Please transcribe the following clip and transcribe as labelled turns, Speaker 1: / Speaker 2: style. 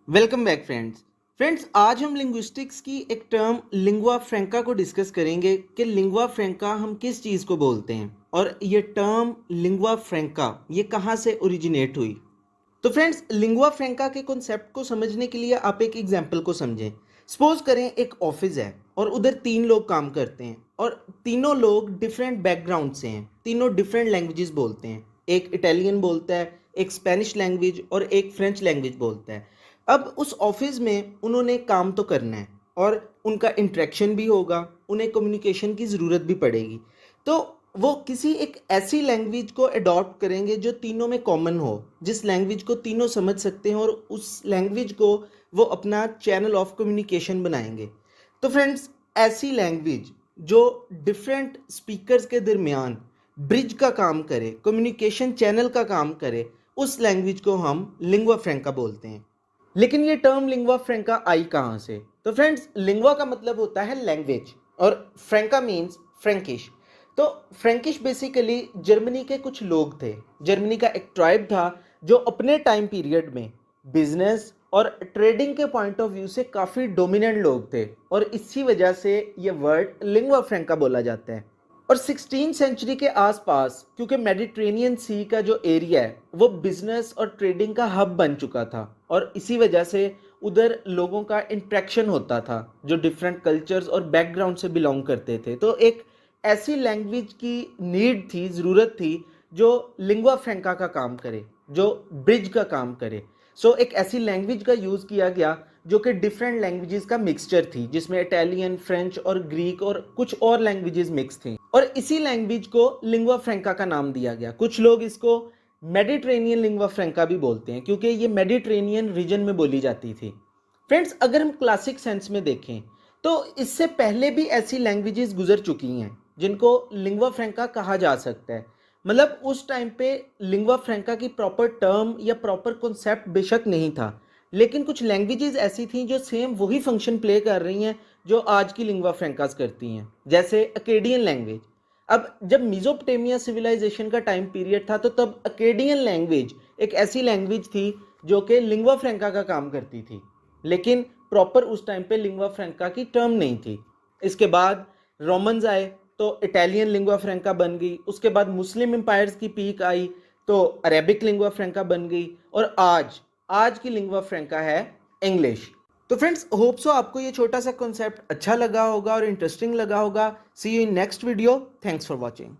Speaker 1: Welcome back friends आज हम linguistics की एक टर्म लिंगुआ फ्रैंका को डिस्कस करेंगे कि लिंगुआ फ्रैंका हम किस चीज़ को बोलते हैं और ये टर्म लिंगुआ फ्रैंका ये कहाँ से ओरिजिनेट हुई। तो फ्रेंड्स लिंगुआ फ्रैंका के कॉन्सेप्ट को समझने के लिए आप एक एग्जांपल को समझें। सपोज करें एक ऑफिस है और उधर 3 लोग काम करते हैं और तीनों लोग डिफरेंट बैकग्राउंड से हैं, तीनों डिफरेंट लैंग्वेजेस बोलते हैं। एक इटालियन बोलता है, एक स्पेनिश लैंग्वेज और एक फ्रेंच लैंग्वेज बोलता है। अब उस ऑफिस में उन्होंने काम तो करना है और उनका इंटरेक्शन भी होगा, उन्हें कम्युनिकेशन की ज़रूरत भी पड़ेगी। तो वो किसी एक ऐसी लैंग्वेज को अडॉप्ट करेंगे जो तीनों में कॉमन हो, जिस लैंग्वेज को तीनों समझ सकते हैं और उस लैंग्वेज को वो अपना चैनल ऑफ कम्युनिकेशन बनाएंगे। तो फ्रेंड्स ऐसी लैंग्वेज जो डिफरेंट स्पीकर्स के दरमियान ब्रिज का काम करे, कम्युनिकेशन चैनल का काम करे, उस लैंग्वेज को हम लिंगुआ फ्रैंका बोलते हैं। लेकिन ये टर्म लिंगुआ फ्रैंका आई कहाँ से? तो फ्रेंड्स लिंगुआ का मतलब होता है लैंग्वेज और फ्रैंका मीन्स फ्रैंकिश। तो फ्रैंकिश बेसिकली जर्मनी के कुछ लोग थे। जर्मनी का एक ट्राइब था जो अपने टाइम पीरियड में बिजनेस और ट्रेडिंग के पॉइंट ऑफ व्यू से काफ़ी डोमिनेंट लोग थे और इसी वजह से ये वर्ड लिंगुआ फ्रैंका बोला जाता है। और 16 सेंचुरी के आसपास क्योंकि मेडिटेरेनियन सी का जो एरिया है वो बिजनेस और ट्रेडिंग का हब बन चुका था और इसी वजह से उधर लोगों का इंट्रैक्शन होता था जो डिफरेंट कल्चर्स और बैकग्राउंड से बिलोंग करते थे। तो एक ऐसी लैंग्वेज की नीड थी, ज़रूरत थी जो लिंगुआ फ्रैंका का काम करे, जो ब्रिज का काम करे। सो एक ऐसी लैंग्वेज का यूज़ किया गया जो कि डिफरेंट लैंग्वेजेस का मिक्सचर थी, जिसमें इटालियन, फ्रेंच और ग्रीक और कुछ और लैंग्वेजेस मिक्स थी और इसी लैंग्वेज को लिंगुआ फ्रैंका का नाम दिया गया। कुछ लोग इसको मेडिटेरेनियन लिंगुआ फ्रैंका भी बोलते हैं क्योंकि ये मेडिटेरेनियन रीजन में बोली जाती थी। फ्रेंड्स अगर हम क्लासिक सेंस में देखें तो इससे पहले भी ऐसी लैंग्वेजेस गुजर चुकी हैं जिनको लिंगुआ फ्रैंका कहा जा सकता है। मतलब उस टाइम पे लिंगुआ फ्रैंका की प्रॉपर टर्म या प्रॉपर कॉन्सेप्ट बेशक नहीं था, लेकिन कुछ लैंग्वेजेस ऐसी थी जो सेम वही फंक्शन प्ले कर रही हैं जो आज की लिंगुआ फ्रैंकास करती हैं, जैसे अकेडियन लैंग्वेज। अब जब मिजोपोटामिया सिविलाइजेशन का टाइम पीरियड था तो तब अकेडियन लैंग्वेज एक ऐसी लैंग्वेज थी जो कि लिंगुआ फ्रैंका का काम करती थी, लेकिन प्रॉपर उस टाइम पे लिंगुआ फ्रैंका की टर्म नहीं थी। इसके बाद रोमन्स आए तो इटालियन लिंगुआ फ्रैंका बन गई, उसके बाद मुस्लिम एम्पायर्स की पीक आई तो अरेबिक लिंगुआ फ्रैंका बन गई और आज की लिंगुआ फ्रैंका है इंग्लिश। तो फ्रेंड्स होप सो आपको ये छोटा सा कॉन्सेप्ट अच्छा लगा होगा और इंटरेस्टिंग लगा होगा। See you in next video. Thanks for watching.